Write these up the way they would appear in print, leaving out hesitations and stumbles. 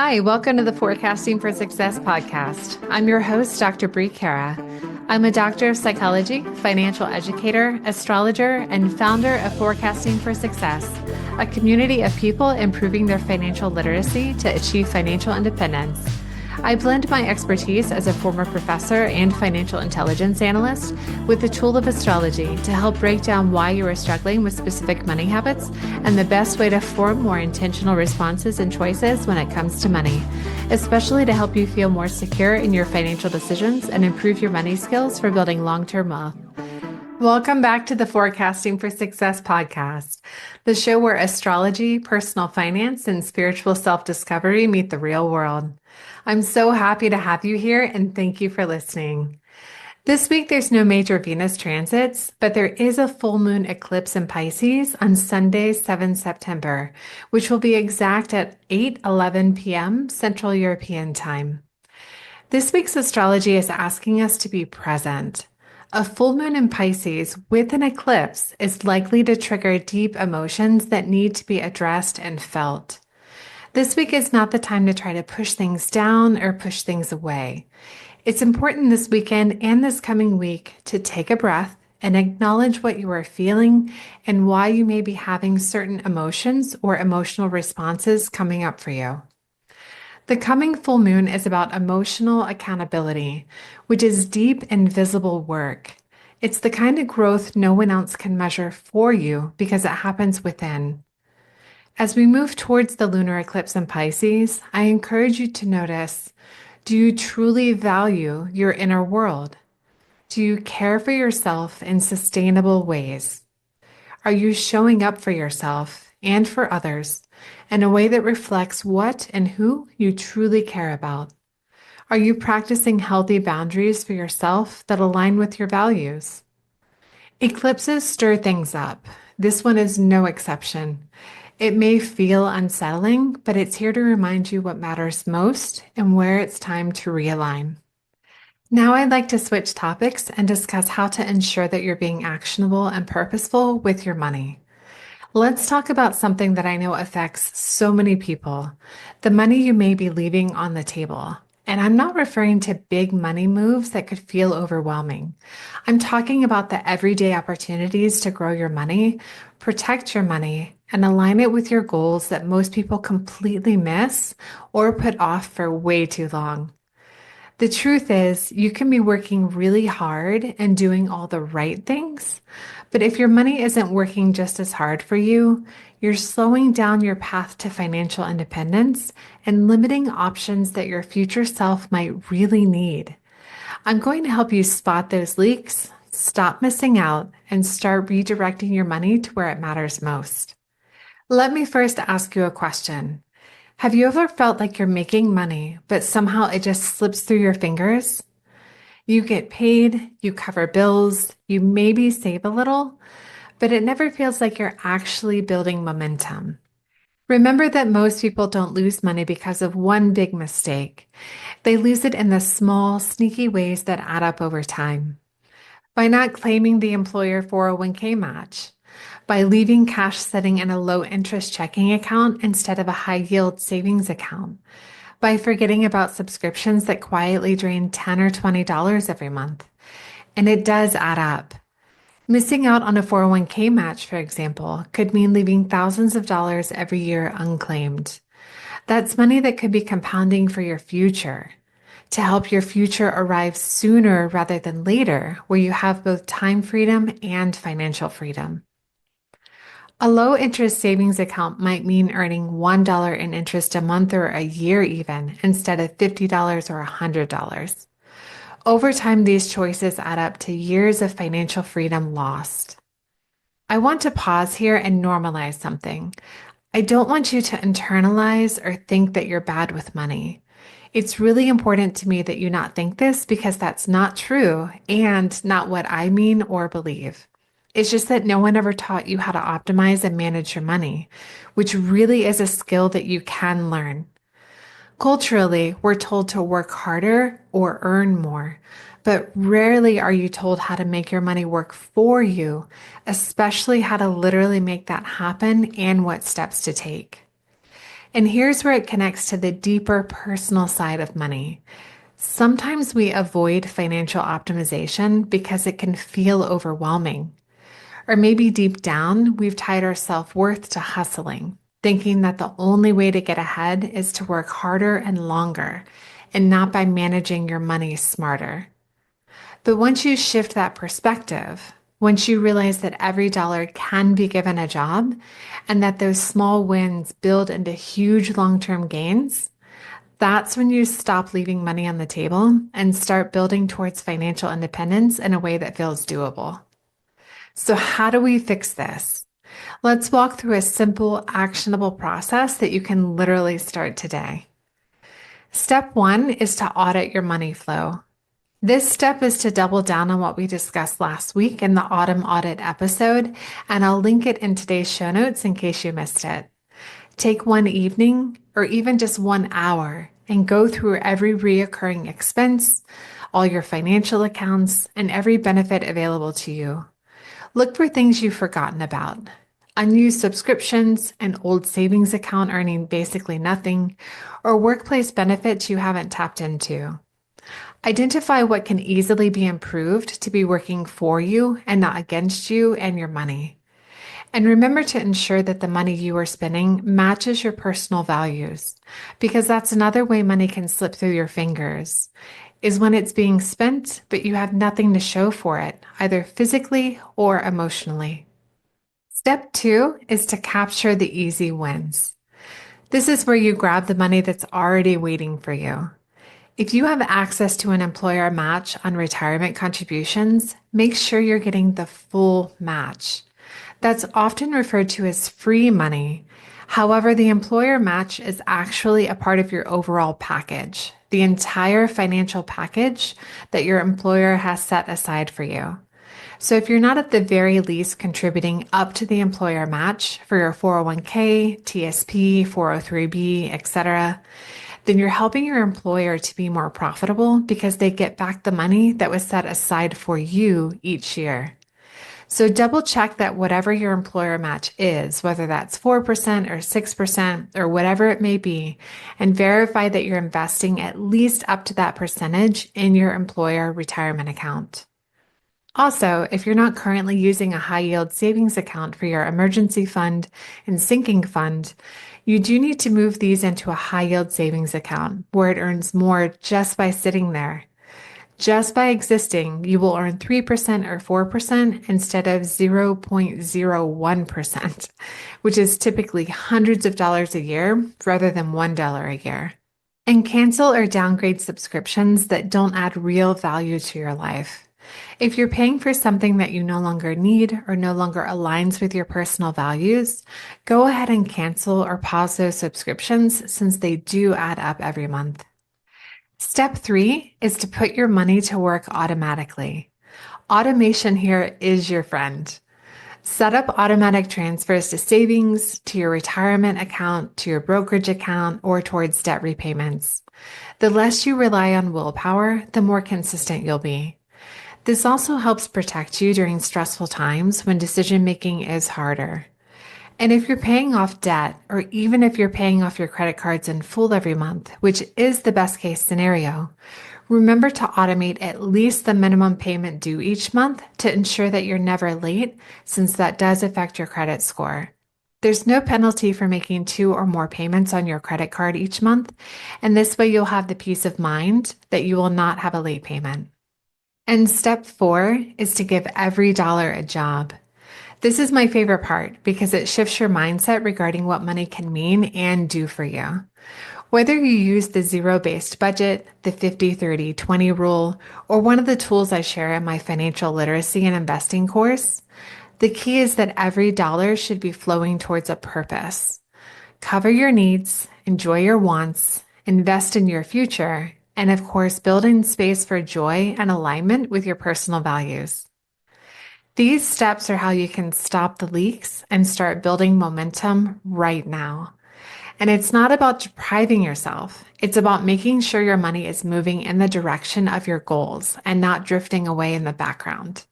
Hi, welcome to the Forecasting for Success podcast. I'm your host, Dr. Brie. I'm a doctor of psychology, financial educator, astrologer, and founder of Forecasting for Success, a community of people improving their financial literacy to achieve financial independence. I blend my expertise as a former professor and financial intelligence analyst with the tool of astrology to help break down why you are struggling with specific money habits and the best way to form more intentional responses and choices when it comes to money, especially to help you feel more secure in your financial decisions and improve your money skills for building long-term wealth. Welcome back to the Forecasting for Success podcast, the show where astrology, personal finance, and spiritual self-discovery meet the real world. I'm so happy to have you here and thank you for listening. This week, there's no major Venus transits, but there is a full moon eclipse in Pisces on Sunday, 7 September, which will be exact at 8:11 p.m. Central European Time. This week's astrology is asking us to be present. A full moon in Pisces with an eclipse is likely to trigger deep emotions that need to be addressed and felt. This week is not the time to try to push things down or push things away. It's important this weekend and this coming week to take a breath and acknowledge what you are feeling and why you may be having certain emotions or emotional responses coming up for you. The coming full moon is about emotional accountability, which is deep and visible work. It's the kind of growth no one else can measure for you because it happens within. As we move towards the lunar eclipse in Pisces, I encourage you to notice, do you truly value your inner world? Do you care for yourself in sustainable ways? Are you showing up for yourself and for others in a way that reflects what and who you truly care about? Are you practicing healthy boundaries for yourself that align with your values? Eclipses stir things up. This one is no exception. It may feel unsettling, but it's here to remind you what matters most and where it's time to realign. Now I'd like to switch topics and discuss how to ensure that you're being actionable and purposeful with your money. Let's talk about something that I know affects so many people, the money you may be leaving on the table. And I'm not referring to big money moves that could feel overwhelming. I'm talking about the everyday opportunities to grow your money, protect your money, and align it with your goals that most people completely miss or put off for way too long. The truth is, you can be working really hard and doing all the right things, but if your money isn't working just as hard for you, you're slowing down your path to financial independence and limiting options that your future self might really need. I'm going to help you spot those leaks, stop missing out, and start redirecting your money to where it matters most. Let me first ask you a question. Have you ever felt like you're making money, but somehow it just slips through your fingers? You get paid, you cover bills, you maybe save a little, but it never feels like you're actually building momentum. Remember that most people don't lose money because of one big mistake. They lose it in the small, sneaky ways that add up over time. By not claiming the employer 401k match, by leaving cash sitting in a low interest checking account instead of a high yield savings account, by forgetting about subscriptions that quietly drain $10 or $20 every month. And it does add up. Missing out on a 401k match, for example, could mean leaving thousands of dollars every year unclaimed. That's money that could be compounding for your future, to help your future arrive sooner rather than later, where you have both time freedom and financial freedom. A low interest savings account might mean earning $1 in interest a month or a year even, instead of $50 or $100. Over time, these choices add up to years of financial freedom lost. I want to pause here and normalize something. I don't want you to internalize or think that you're bad with money. It's really important to me that you not think this because that's not true and not what I mean or believe. It's just that no one ever taught you how to optimize and manage your money, which really is a skill that you can learn. Culturally, we're told to work harder or earn more, but rarely are you told how to make your money work for you, especially how to literally make that happen and what steps to take. And here's where it connects to the deeper personal side of money. Sometimes we avoid financial optimization because it can feel overwhelming. Or maybe deep down, we've tied our self-worth to hustling, thinking that the only way to get ahead is to work harder and longer, and not by managing your money smarter. But once you shift that perspective, once you realize that every dollar can be given a job and that those small wins build into huge long-term gains, that's when you stop leaving money on the table and start building towards financial independence in a way that feels doable. So, how do we fix this? Let's walk through a simple, actionable process that you can literally start today. Step one is to audit your money flow. This step is to double down on what we discussed last week in the autumn audit episode, and I'll link it in today's show notes in case you missed it. Take one evening or even just 1 hour and go through every reoccurring expense, all your financial accounts, and every benefit available to you. Look for things you've forgotten about. Unused subscriptions, an old savings account earning basically nothing, or workplace benefits you haven't tapped into. Identify what can easily be improved to be working for you and not against you and your money. And remember to ensure that the money you are spending matches your personal values, because that's another way money can slip through your fingers, is when it's being spent, but you have nothing to show for it, either physically or emotionally. Step two is to capture the easy wins. This is where you grab the money that's already waiting for you. If you have access to an employer match on retirement contributions, make sure you're getting the full match. That's often referred to as free money. However, the employer match is actually a part of your overall package, the entire financial package that your employer has set aside for you. So if you're not at the very least contributing up to the employer match for your 401k, TSP, 403b, etc., then you're helping your employer to be more profitable because they get back the money that was set aside for you each year. So double check that whatever your employer match is, whether that's 4% or 6% or whatever it may be, and verify that you're investing at least up to that percentage in your employer retirement account. Also, if you're not currently using a high yield savings account for your emergency fund and sinking fund, you do need to move these into a high yield savings account where it earns more just by sitting there. Just by existing, you will earn 3% or 4% instead of 0.01%, which is typically hundreds of dollars a year rather than $1 a year. And cancel or downgrade subscriptions that don't add real value to your life. If you're paying for something that you no longer need or no longer aligns with your personal values, go ahead and cancel or pause those subscriptions since they do add up every month. Step three is to put your money to work automatically. Automation here is your friend. Set up automatic transfers to savings, to your retirement account, to your brokerage account, or towards debt repayments. The less you rely on willpower, the more consistent you'll be. This also helps protect you during stressful times when decision making is harder. And if you're paying off debt, or even if you're paying off your credit cards in full every month, which is the best case scenario, remember to automate at least the minimum payment due each month to ensure that you're never late, since that does affect your credit score. There's no penalty for making 2 or more payments on your credit card each month, and this way you'll have the peace of mind that you will not have a late payment. And step 4 is to give every dollar a job. This is my favorite part because it shifts your mindset regarding what money can mean and do for you. Whether you use the zero-based budget, the 50-30-20 rule, or one of the tools I share in my financial literacy and investing course, the key is that every dollar should be flowing towards a purpose. Cover your needs, enjoy your wants, invest in your future, and of course, build in space for joy and alignment with your personal values. These steps are how you can stop the leaks and start building momentum right now. And it's not about depriving yourself. It's about making sure your money is moving in the direction of your goals and not drifting away in the background.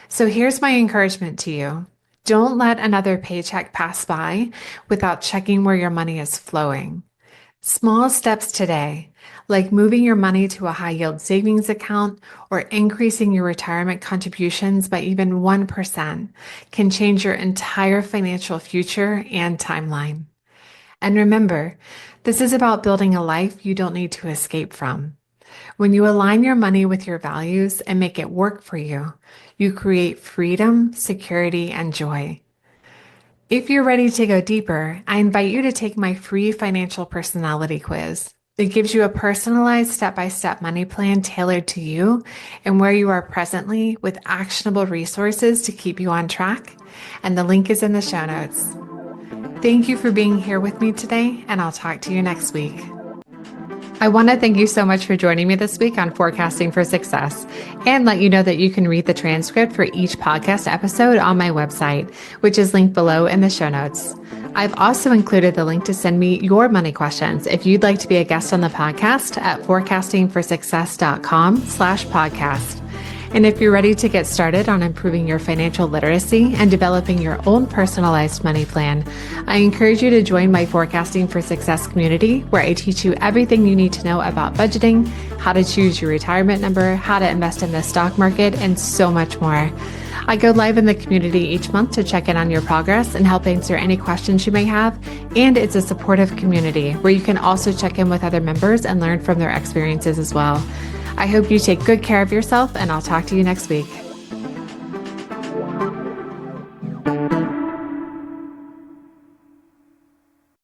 So here's my encouragement to you. Don't let another paycheck pass by without checking where your money is flowing. Small steps today, like moving your money to a high yield savings account or increasing your retirement contributions by even 1%, can change your entire financial future and timeline. And remember, this is about building a life you don't need to escape from. When you align your money with your values and make it work for you, you create freedom, security, and joy. If you're ready to go deeper, I invite you to take my free financial personality quiz. It gives you a personalized step-by-step money plan tailored to you and where you are presently with actionable resources to keep you on track. And the link is in the show notes. Thank you for being here with me today, and I'll talk to you next week. I want to thank you so much for joining me this week on Forecasting for Success and let you know that you can read the transcript for each podcast episode on my website, which is linked below in the show notes. I've also included the link to send me your money questions if you'd like to be a guest on the podcast at forecastingforsuccess.com/podcast. And if you're ready to get started on improving your financial literacy and developing your own personalized money plan, I encourage you to join my Forecasting for Success community, where I teach you everything you need to know about budgeting, how to choose your retirement number, how to invest in the stock market, and so much more. I go live in the community each month to check in on your progress and help answer any questions you may have. And it's a supportive community where you can also check in with other members and learn from their experiences as well. I hope you take good care of yourself, and I'll talk to you next week.